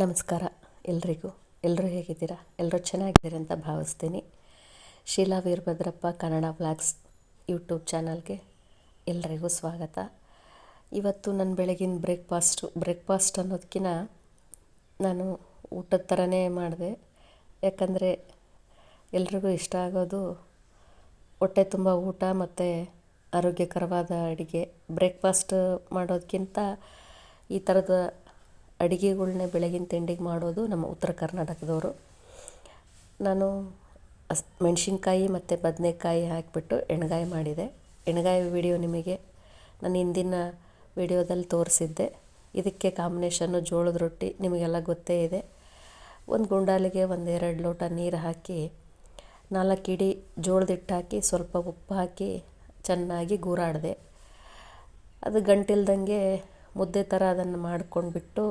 ನಮಸ್ಕಾರ ಎಲ್ರಿಗೂ. ಎಲ್ಲರೂ ಹೇಗಿದ್ದೀರಾ? ಎಲ್ಲರೂ ಚೆನ್ನಾಗಿದ್ದೀರಿ ಅಂತ ಭಾವಿಸ್ತೀನಿ. ಶೀಲಾ ವೀರಭದ್ರಪ್ಪ ಕನ್ನಡ ವ್ಲಾಗ್ಸ್ ಯೂಟ್ಯೂಬ್ ಚಾನಲ್ಗೆ ಎಲ್ರಿಗೂ ಸ್ವಾಗತ. ಇವತ್ತು ನನ್ನ ಬೆಳಗಿನ ಬ್ರೇಕ್ಫಾಸ್ಟ್ ಅನ್ನೋದಕ್ಕಿಂತ ನಾನು ಊಟದ ಥರನೇ ಮಾಡಿದೆ. ಯಾಕಂದರೆ ಎಲ್ರಿಗೂ ಇಷ್ಟ ಆಗೋದು ಹೊಟ್ಟೆ ತುಂಬ ಊಟ ಮತ್ತು ಆರೋಗ್ಯಕರವಾದ ಅಡುಗೆ. ಬ್ರೇಕ್ಫಾಸ್ಟ್ ಮಾಡೋದಕ್ಕಿಂತ ಈ ಥರದ ಅಡುಗೆಗಳ್ನೇ ಬೆಳಗಿನ ತಿಂಡಿಗೆ ಮಾಡೋದು ನಮ್ಮ ಉತ್ತರ ಕರ್ನಾಟಕದವರು. ನಾನು ಮೆಣಸಿನ್ಕಾಯಿ ಮತ್ತು ಬದನೆಕಾಯಿ ಹಾಕಿಬಿಟ್ಟು ಎಣ್ಗಾಯಿ ಮಾಡಿದೆ. ಎಣ್ಗಾಯಿ ವಿಡಿಯೋ ನಿಮಗೆ ನಾನು ಹಿಂದಿನ ವಿಡಿಯೋದಲ್ಲಿ ತೋರಿಸಿದ್ದೆ. ಇದಕ್ಕೆ ಕಾಂಬಿನೇಷನ್ನು ಜೋಳದ ರೊಟ್ಟಿ ನಿಮಗೆಲ್ಲ ಗೊತ್ತೇ ಇದೆ. ಒಂದು ಗುಂಡಾಲಿಗೆ 1-2 ಲೋಟ ನೀರು ಹಾಕಿ 4 ಇಡೀ ಜೋಳದ ಹಿಟ್ಟು ಹಾಕಿ ಸ್ವಲ್ಪ ಉಪ್ಪು ಹಾಕಿ ಚೆನ್ನಾಗಿ ಗೂರಾಡಿದೆ. ಅದು ಗಂಟಿಲ್ದಂಗೆ ಮುದ್ದೆ ಥರ ಅದನ್ನು ಮಾಡ್ಕೊಂಡ್ಬಿಟ್ಟು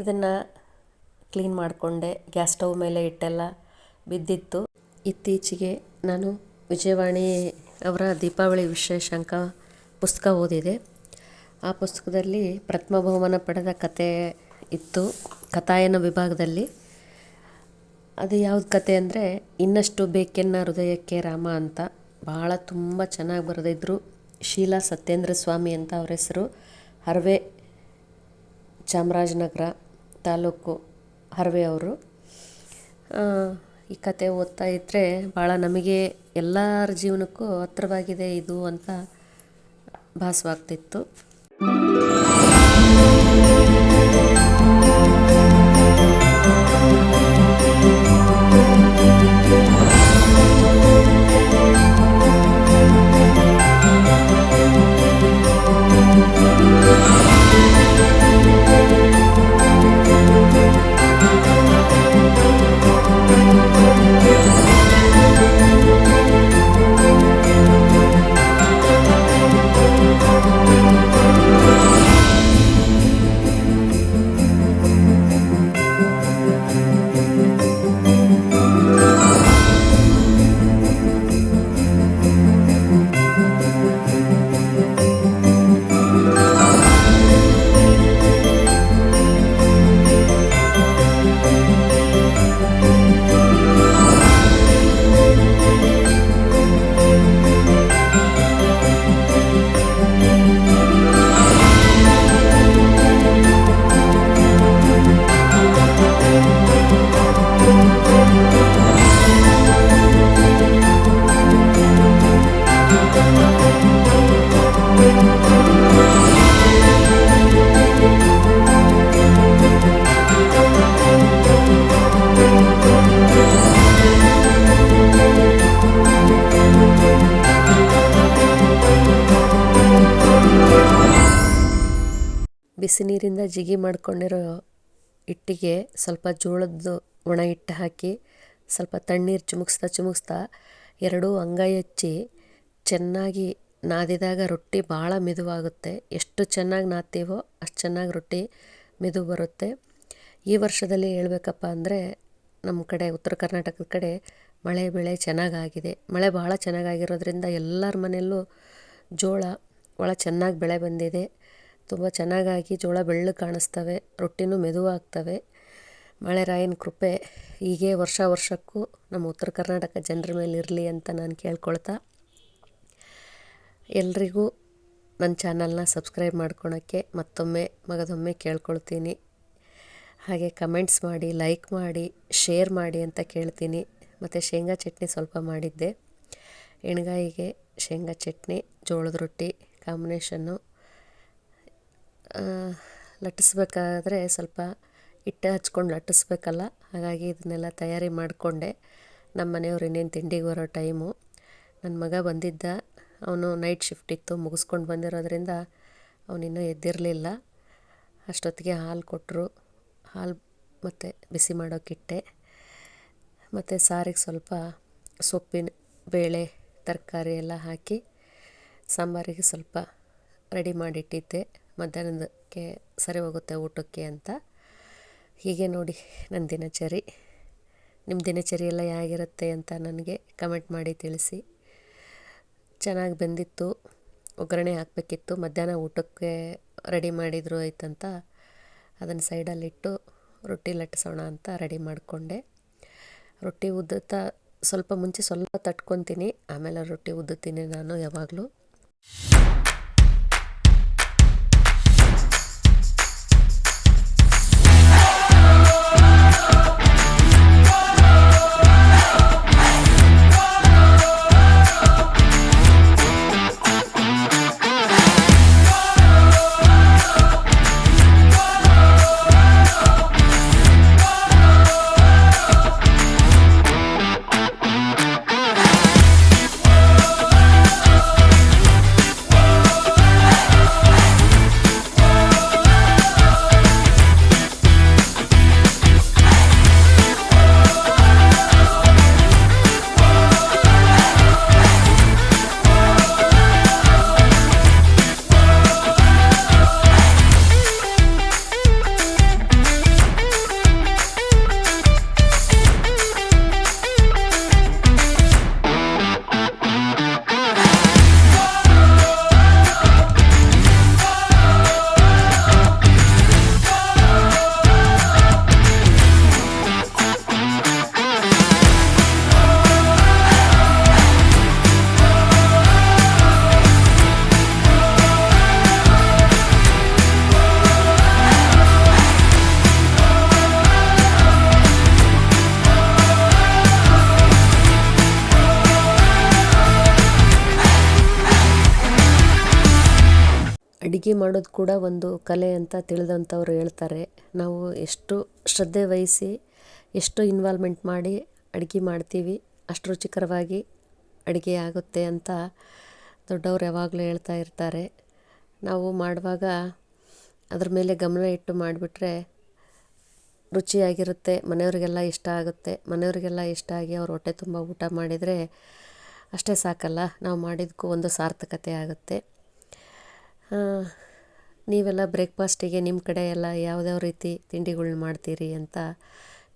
ಇದನ್ನು ಕ್ಲೀನ್ ಮಾಡಿಕೊಂಡೆ. ಗ್ಯಾಸ್ ಸ್ಟವ್ ಮೇಲೆ ಇಟ್ಟೆಲ್ಲ ಬಿದ್ದಿತ್ತು. ಇತ್ತೀಚೆಗೆ ನಾನು ವಿಜಯವಾಣಿ ಅವರ ದೀಪಾವಳಿ ವಿಶೇಷಾಂಕ ಪುಸ್ತಕ ಓದಿದೆ. ಆ ಪುಸ್ತಕದಲ್ಲಿ ಪ್ರಥಮ ಬಹುಮಾನ ಪಡೆದ ಕತೆ ಇತ್ತು ಕಥಾಯನ ವಿಭಾಗದಲ್ಲಿ. ಅದು ಯಾವ್ದು ಕತೆ ಅಂದರೆ ಇನ್ನಷ್ಟು ಬೇಕೆನ್ನ ಹೃದಯಕ್ಕೆ ರಾಮ ಅಂತ. ಭಾಳ ತುಂಬ ಚೆನ್ನಾಗಿ ಬರೆದಿದ್ರು. ಶೀಲಾ ಸತ್ಯೇಂದ್ರ ಸ್ವಾಮಿ ಅಂತ ಅವ್ರ ಹೆಸರು. ಹರ್ವೆ, ಚಾಮರಾಜನಗರ ತಾಲೂಕು ಹರ್ವೆ ಅವರು. ಈ ಕತೆ ಓದ್ತಾ ಇದ್ದರೆ ಭಾಳ ನಮಗೆ ಎಲ್ಲರ ಜೀವನಕ್ಕೂ ಹತ್ರವಾಗಿದೆ ಇದು ಅಂತ ಭಾಸವಾಗ್ತಿತ್ತು. ಬಿಸಿ ನೀರಿಂದ ಜಿಗಿ ಮಾಡ್ಕೊಂಡಿರೋ ಹಿಟ್ಟಿಗೆ ಸ್ವಲ್ಪ ಜೋಳದ್ದು ಒಣ ಹಿಟ್ಟು ಹಾಕಿ ಸ್ವಲ್ಪ ತಣ್ಣೀರು ಚಿಮುಕ್ಸ್ತಾ ಎರಡೂ ಅಂಗೈ ಹಚ್ಚಿ ಚೆನ್ನಾಗಿ ನಾದಿದಾಗ ರೊಟ್ಟಿ ಭಾಳ ಮೆದುವಾಗುತ್ತೆ. ಎಷ್ಟು ಚೆನ್ನಾಗಿ ನಾದ್ತೀವೋ ಅಷ್ಟು ಚೆನ್ನಾಗಿ ರೊಟ್ಟಿ ಮೆದು ಬರುತ್ತೆ. ಈ ವರ್ಷದಲ್ಲಿ ಹೇಳ್ಬೇಕಪ್ಪ ಅಂದರೆ ನಮ್ಮ ಕಡೆ ಉತ್ತರ ಕರ್ನಾಟಕದ ಕಡೆ ಮಳೆ ಬೆಳೆ ಚೆನ್ನಾಗಾಗಿದೆ. ಮಳೆ ಭಾಳ ಚೆನ್ನಾಗಾಗಿರೋದ್ರಿಂದ ಎಲ್ಲರ ಮನೆಯಲ್ಲೂ ಜೋಳ ಭಾಳ ಚೆನ್ನಾಗಿ ಬೆಳೆ ಬಂದಿದೆ. ತುಂಬ ಚೆನ್ನಾಗಾಗಿ ಜೋಳ ಬೆಳ್ಳಗೆ ಕಾಣಿಸ್ತವೆ, ರೊಟ್ಟಿನೂ ಮೆದುವಾಗ್ತವೆ. ಮಳೆ ರಾಯನ ಕೃಪೆ ಹೀಗೆ ವರ್ಷಕ್ಕೂ ನಮ್ಮ ಉತ್ತರ ಕರ್ನಾಟಕ ಜನರ ಮೇಲೆ ಇರಲಿ ಅಂತ ನಾನು ಕೇಳ್ಕೊಳ್ತಾ, ಎಲ್ರಿಗೂ ನನ್ನ ಚಾನಲ್ನ ಸಬ್ಸ್ಕ್ರೈಬ್ ಮಾಡ್ಕೊಳಕ್ಕೆ ಮಗದೊಮ್ಮೆ ಕೇಳ್ಕೊಳ್ತೀನಿ. ಹಾಗೆ ಕಮೆಂಟ್ಸ್ ಮಾಡಿ, ಲೈಕ್ ಮಾಡಿ, ಶೇರ್ ಮಾಡಿ ಅಂತ ಕೇಳ್ತೀನಿ. ಮತ್ತು ಶೇಂಗಾ ಚಟ್ನಿ ಸ್ವಲ್ಪ ಮಾಡಿದ್ದೆ. ಎಣ್ಗಾಯಿಗೆ ಶೇಂಗಾ ಚಟ್ನಿ, ಜೋಳದ ರೊಟ್ಟಿ ಕಾಂಬಿನೇಷನ್ನು. ಲಟ್ಟಿಸ್ಬೇಕಾದ್ರೆ ಸ್ವಲ್ಪ ಹಿಟ್ಟು ಹಚ್ಕೊಂಡು ಲಟ್ಟಿಸ್ಬೇಕಲ್ಲ, ಹಾಗಾಗಿ ಇದನ್ನೆಲ್ಲ ತಯಾರಿ ಮಾಡಿಕೊಂಡೆ. ನಮ್ಮ ಮನೆಯವ್ರು ಇನ್ನೇನು ತಿಂಡಿಗೆ ಬರೋ ಟೈಮು. ನನ್ನ ಮಗ ಬಂದಿದ್ದ, ಅವನು ನೈಟ್ ಶಿಫ್ಟ್ ಇತ್ತು ಮುಗಿಸ್ಕೊಂಡು ಬಂದಿರೋದ್ರಿಂದ ಅವನಿನ್ನೂ ಎದ್ದಿರಲಿಲ್ಲ. ಅಷ್ಟೊತ್ತಿಗೆ ಹಾಲು ಕೊಟ್ಟರು. ಹಾಲು ಮತ್ತು ಬಿಸಿ ಮಾಡೋಕ್ಕಿಟ್ಟೆ. ಮತ್ತು ಸಾರಿಗೆ ಸ್ವಲ್ಪ ಸೊಪ್ಪಿನ ಬೇಳೆ ತರಕಾರಿ ಎಲ್ಲ ಹಾಕಿ ಸಾಂಬಾರಿಗೆ ಸ್ವಲ್ಪ ರೆಡಿ ಮಾಡಿಟ್ಟಿದ್ದೆ, ಮಧ್ಯಾಹ್ನಕ್ಕೆ ಸರಿ ಹೋಗುತ್ತೆ ಊಟಕ್ಕೆ ಅಂತ. ಹೀಗೆ ನೋಡಿ ನನ್ನ ದಿನಚರಿ. ನಿಮ್ಮ ದಿನಚರಿ ಎಲ್ಲ ಹೇಗಿರುತ್ತೆ ಅಂತ ನನಗೆ ಕಮೆಂಟ್ ಮಾಡಿ ತಿಳಿಸಿ. ಚೆನ್ನಾಗಿ ಬೆಂದಿತ್ತು, ಒಗ್ಗರಣೆ ಹಾಕಬೇಕಿತ್ತು. ಮಧ್ಯಾಹ್ನ ಊಟಕ್ಕೆ ರೆಡಿ ಮಾಡಿದ್ರು ಆಯ್ತಂತ ಅದನ್ನು ಸೈಡಲ್ಲಿಟ್ಟು ರೊಟ್ಟಿ ಲಟ್ಟಿಸೋಣ ಅಂತ ರೆಡಿ ಮಾಡಿಕೊಂಡೆ. ರೊಟ್ಟಿ ಉದ್ದುತ್ತಾ ಸ್ವಲ್ಪ ಮುಂಚೆ ಸ್ವಲ್ಪ ತಟ್ಕೊತೀನಿ, ಆಮೇಲೆ ರೊಟ್ಟಿ ಉದ್ದುತ್ತೀನಿ ನಾನು ಯಾವಾಗಲೂ. ಅಡುಗೆ ಮಾಡೋದು ಕೂಡ ಒಂದು ಕಲೆ ಅಂತ ತಿಳಿದಂಥವ್ರು ಹೇಳ್ತಾರೆ. ನಾವು ಎಷ್ಟು ಶ್ರದ್ಧೆ ವಹಿಸಿ ಎಷ್ಟು ಇನ್ವಾಲ್ವ್ಮೆಂಟ್ ಮಾಡಿ ಅಡುಗೆ ಮಾಡ್ತೀವಿ ಅಷ್ಟು ರುಚಿಕರವಾಗಿ ಅಡುಗೆ ಆಗುತ್ತೆ ಅಂತ ದೊಡ್ಡವ್ರು ಯಾವಾಗಲೂ ಹೇಳ್ತಾ ಇರ್ತಾರೆ. ನಾವು ಮಾಡುವಾಗ ಅದ್ರ ಮೇಲೆ ಗಮನ ಇಟ್ಟು ಮಾಡಿಬಿಟ್ರೆ ರುಚಿಯಾಗಿರುತ್ತೆ, ಮನೆಯವರಿಗೆಲ್ಲ ಇಷ್ಟ ಆಗುತ್ತೆ. ಮನೆಯವರಿಗೆಲ್ಲ ಇಷ್ಟ ಆಗಿ ಅವ್ರ ಹೊಟ್ಟೆ ತುಂಬ ಊಟ ಮಾಡಿದರೆ ಅಷ್ಟೇ ಸಾಕಲ್ಲ, ನಾವು ಮಾಡಿದ್ದಕ್ಕೂ ಒಂದು ಸಾರ್ಥಕತೆ ಆಗುತ್ತೆ. ನೀವೆಲ್ಲ ಬ್ರೇಕ್ಫಾಸ್ಟಿಗೆ ನಿಮ್ಮ ಕಡೆ ಎಲ್ಲ ಯಾವ್ಯಾವ ರೀತಿ ತಿಂಡಿಗಳ್ನ ಮಾಡ್ತೀರಿ ಅಂತ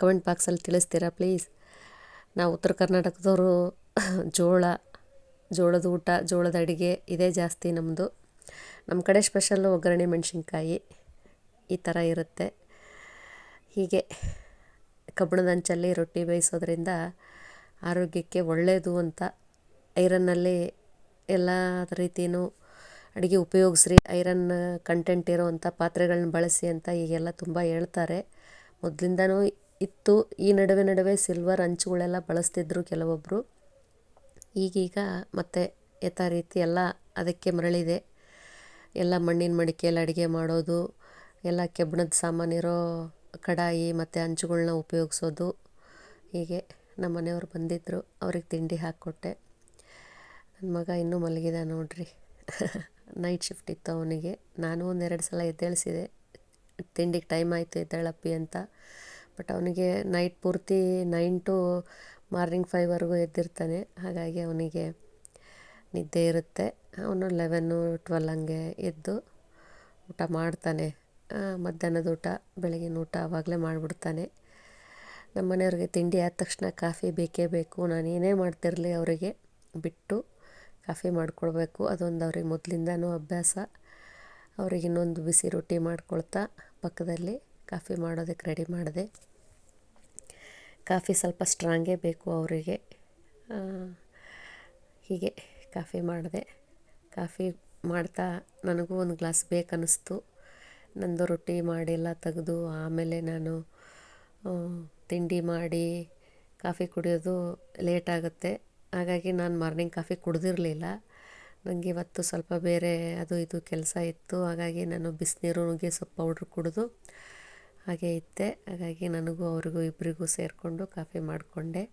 ಕಮೆಂಟ್ ಬಾಕ್ಸಲ್ಲಿ ತಿಳಿಸ್ತೀರಾ ಪ್ಲೀಸ್. ನಾವು ಉತ್ತರ ಕರ್ನಾಟಕದವರು ಜೋಳದ ಊಟ, ಜೋಳದ ಅಡುಗೆ ಇದೇ ಜಾಸ್ತಿ ನಮ್ಮದು. ನಮ್ಮ ಕಡೆ ಸ್ಪೆಷಲ್ಲು ಒಗ್ಗರಣೆ ಮೆಣಸಿನ್ಕಾಯಿ ಈ ಥರ ಇರುತ್ತೆ. ಹೀಗೆ ಕಬ್ಬಣದ ಹಂಚಲ್ಲಿ ರೊಟ್ಟಿ ಬೇಯಿಸೋದ್ರಿಂದ ಆರೋಗ್ಯಕ್ಕೆ ಒಳ್ಳೆಯದು ಅಂತ, ಐರನ್ನಲ್ಲಿ ಎಲ್ಲ ರೀತಿಯೂ ಅಡುಗೆ ಉಪಯೋಗಿಸ್ರಿ, ಐರನ್ ಕಂಟೆಂಟ್ ಇರೋವಂಥ ಪಾತ್ರೆಗಳನ್ನ ಬಳಸಿ ಅಂತ ಈಗೆಲ್ಲ ತುಂಬ ಹೇಳ್ತಾರೆ. ಮೊದಲಿಂದನೂ ಇತ್ತು. ಈ ನಡುವೆ ಸಿಲ್ವರ್ ಹಂಚುಗಳೆಲ್ಲ ಬಳಸ್ತಿದ್ರು ಕೆಲವೊಬ್ಬರು. ಈಗೀಗ ಮತ್ತೆ ಯಥಾ ರೀತಿ ಎಲ್ಲ ಅದಕ್ಕೆ ಮರಳಿದೆ. ಎಲ್ಲ ಮಣ್ಣಿನ ಮಡಿಕೆಯಲ್ಲಿ ಅಡುಗೆ ಮಾಡೋದು, ಎಲ್ಲ ಕೆಬ್ಬಣದ ಸಾಮಾನಿರೋ ಕಡಾಯಿ ಮತ್ತು ಹಂಚುಗಳ್ನ ಉಪಯೋಗಿಸೋದು. ಹೀಗೆ ನಮ್ಮ ಮನೆಯವ್ರು ಬಂದಿದ್ದರು, ಅವ್ರಿಗೆ ತಿಂಡಿ ಹಾಕ್ಕೊಟ್ಟೆ. ನನ್ನ ಮಗ ಇನ್ನೂ ಮಲಗಿದ ನೋಡ್ರಿ. ನೈಟ್ ಶಿಫ್ಟ್ ಇತ್ತು ಅವನಿಗೆ. ನಾನು ಒಂದೆರಡು ಸಲ ಎದ್ದೇಳಿಸಿದೆ, ತಿಂಡಿಗೆ ಟೈಮ್ ಆಯಿತು ಎದ್ದೇಳಪ್ಪಿ ಅಂತ. ಬಟ್ ಅವನಿಗೆ ನೈಟ್ ಪೂರ್ತಿ 9 to ಮಾರ್ನಿಂಗ್ 5ವರೆಗೂ ಎದ್ದಿರ್ತಾನೆ. ಹಾಗಾಗಿ ಅವನಿಗೆ ನಿದ್ದೆ ಇರುತ್ತೆ. ಅವನು 11-12 ಹಂಗೆ ಎದ್ದು ಊಟ ಮಾಡ್ತಾನೆ. ಮಧ್ಯಾಹ್ನದ ಊಟ, ಬೆಳಗಿನ ಊಟ ಆವಾಗಲೇ ಮಾಡಿಬಿಡ್ತಾನೆ. ನಮ್ಮ ಮನೆಯವ್ರಿಗೆ ತಿಂಡಿ ಆದ ತಕ್ಷಣ ಕಾಫಿ ಬೇಕೇ ಬೇಕು. ನಾನು ಏನೇ ಮಾಡ್ತಿರಲಿ ಅವರಿಗೆ ಬಿಟ್ಟು ಕಾಫಿ ಮಾಡಿಕೊಡ್ಬೇಕು. ಅದೊಂದು ಅವ್ರಿಗೆ ಮೊದಲಿಂದನೂ ಅಭ್ಯಾಸ. ಅವ್ರಿಗೆ ಇನ್ನೊಂದು ಬಿಸಿ ರೊಟ್ಟಿ ಮಾಡ್ಕೊಳ್ತಾ ಪಕ್ಕದಲ್ಲಿ ಕಾಫಿ ಮಾಡೋದಕ್ಕೆ ರೆಡಿ ಮಾಡಿದೆ. ಕಾಫಿ ಸ್ವಲ್ಪ ಸ್ಟ್ರಾಂಗೇ ಬೇಕು ಅವರಿಗೆ. ಹೀಗೆ ಕಾಫಿ ಮಾಡಿದೆ. ಕಾಫಿ ಮಾಡ್ತಾ ನನಗೂ ಒಂದು ಗ್ಲಾಸ್ ಬೇಕನ್ನಿಸ್ತು. ನಂದು ರೊಟ್ಟಿ ಮಾಡಿ ಎಲ್ಲ ತೆಗೆದು ಆಮೇಲೆ ನಾನು ತಿಂಡಿ ಮಾಡಿ ಕಾಫಿ ಕುಡಿಯೋದು ಲೇಟಾಗುತ್ತೆ. ಹಾಗಾಗಿ ನಾನು ಮಾರ್ನಿಂಗ್ ಕಾಫಿ ಕುಡಿದಿರಲಿಲ್ಲ. ನನಗೆ ಇವತ್ತು ಸ್ವಲ್ಪ ಬೇರೆ ಅದು ಇದು ಕೆಲಸ ಇತ್ತು. ಹಾಗಾಗಿ ನಾನು ಬಿಸಿನೀರು ನುಗ್ಗೆ ಸೊಪ್ಪು ಪೌಡ್ರ್ ಕುಡಿದು ಹಾಗೆ ಇದ್ದೆ. ಹಾಗಾಗಿ ನನಗೂ ಅವ್ರಿಗೂ ಇಬ್ಬರಿಗೂ ಸೇರಿಕೊಂಡು ಕಾಫಿ ಮಾಡಿಕೊಂಡೆ.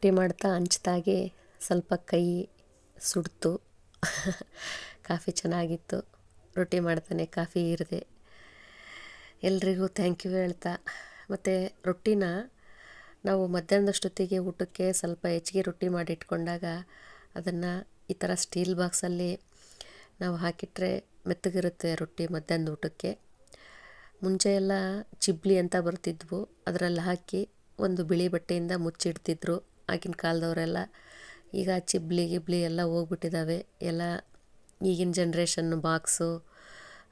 ರೊಟ್ಟಿ ಮಾಡ್ತಾ ಹಂಚ್ದಾಗೆ ಸ್ವಲ್ಪ ಕೈ ಸುಡ್ತು. ಕಾಫಿ ಚೆನ್ನಾಗಿತ್ತು. ರೊಟ್ಟಿ ಮಾಡ್ತಾನೆ ಕಾಫಿ ಇರಿದೆ. ಎಲ್ರಿಗೂ ಥ್ಯಾಂಕ್ ಯು ಹೇಳ್ತಾ, ಮತ್ತು ರೊಟ್ಟಿನ ನಾವು ಮಧ್ಯಾಹ್ನದಷ್ಟೊತ್ತಿಗೆ ಊಟಕ್ಕೆ ಸ್ವಲ್ಪ ಹೆಚ್ಚಿಗೆ ರೊಟ್ಟಿ ಮಾಡಿ ಇಟ್ಕೊಂಡಾಗ ಅದನ್ನು ಈ ಥರ ಸ್ಟೀಲ್ ಬಾಕ್ಸಲ್ಲಿ ನಾವು ಹಾಕಿಟ್ರೆ ಮೆತ್ತಗಿರುತ್ತೆ ರೊಟ್ಟಿ ಮಧ್ಯಾಹ್ನದ ಊಟಕ್ಕೆ. ಮುಂಚೆ ಎಲ್ಲ ಚಿಬ್ಲಿ ಅಂತ ಬರ್ತಿದ್ವು, ಅದರಲ್ಲಿ ಹಾಕಿ ಒಂದು ಬಿಳಿ ಬಟ್ಟೆಯಿಂದ ಮುಚ್ಚಿಡ್ತಿದ್ರು ಆಗಿನ ಕಾಲದವರೆಲ್ಲ. ಈಗ ಚಿಬ್ಲಿ ಗಿಬ್ಲಿ ಎಲ್ಲ ಹೋಗ್ಬಿಟ್ಟಿದ್ದಾವೆ. ಎಲ್ಲ ಈಗಿನ ಜನ್ರೇಷನ್ನು ಬಾಕ್ಸು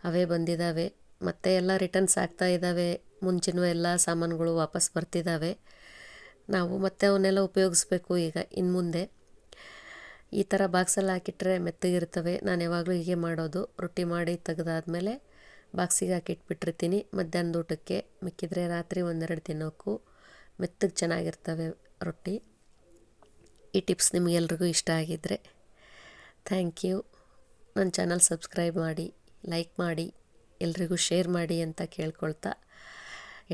ಅವೇ ಬಂದಿದ್ದಾವೆ. ಮತ್ತು ಎಲ್ಲ ರಿಟರ್ನ್ಸ್ ಆಗ್ತಾ ಇದ್ದಾವೆ. ಮುಂಚಿನ ಎಲ್ಲ ಸಾಮಾನುಗಳು ವಾಪಸ್ ಬರ್ತಿದ್ದಾವೆ. ನಾವು ಮತ್ತೆ ಅವನ್ನೆಲ್ಲ ಉಪಯೋಗಿಸ್ಬೇಕು ಈಗ ಇನ್ನು ಮುಂದೆ. ಈ ಥರ ಬಾಕ್ಸಲ್ಲಿ ಹಾಕಿಟ್ರೆ ಮೆತ್ತಗಿರ್ತವೆ. ನಾನು ಯಾವಾಗಲೂ ಹೀಗೆ ಮಾಡೋದು. ರೊಟ್ಟಿ ಮಾಡಿ ತೆಗೆದಾದ್ಮೇಲೆ ಬಾಕ್ಸಿಗೆ ಹಾಕಿಟ್ಬಿಟ್ಟಿರ್ತೀನಿ ಮಧ್ಯಾಹ್ನದ ಊಟಕ್ಕೆ. ಮಿಕ್ಕಿದ್ರೆ ರಾತ್ರಿ ಒಂದೆರಡು ತಿನ್ನೋಕ್ಕೂ ಮೆತ್ತಗೆ ಚೆನ್ನಾಗಿರ್ತವೆ ರೊಟ್ಟಿ. ಈ ಟಿಪ್ಸ್ ನಿಮಗೆಲ್ರಿಗೂ ಇಷ್ಟ ಆಗಿದ್ದರೆ ಥ್ಯಾಂಕ್ ಯು. ನನ್ನ ಚಾನಲ್ ಸಬ್ಸ್ಕ್ರೈಬ್ ಮಾಡಿ, ಲೈಕ್ ಮಾಡಿ, ಎಲ್ರಿಗೂ ಶೇರ್ ಮಾಡಿ ಅಂತ ಕೇಳ್ಕೊಳ್ತಾ,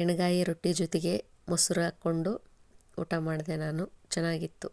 ಎಣ್ಗಾಯಿ ರೊಟ್ಟಿ ಜೊತೆಗೆ ಮೊಸರು ಹಾಕ್ಕೊಂಡು ಊಟ ಮಾಡಿದೆ ನಾನು. ಚೆನ್ನಾಗಿತ್ತು.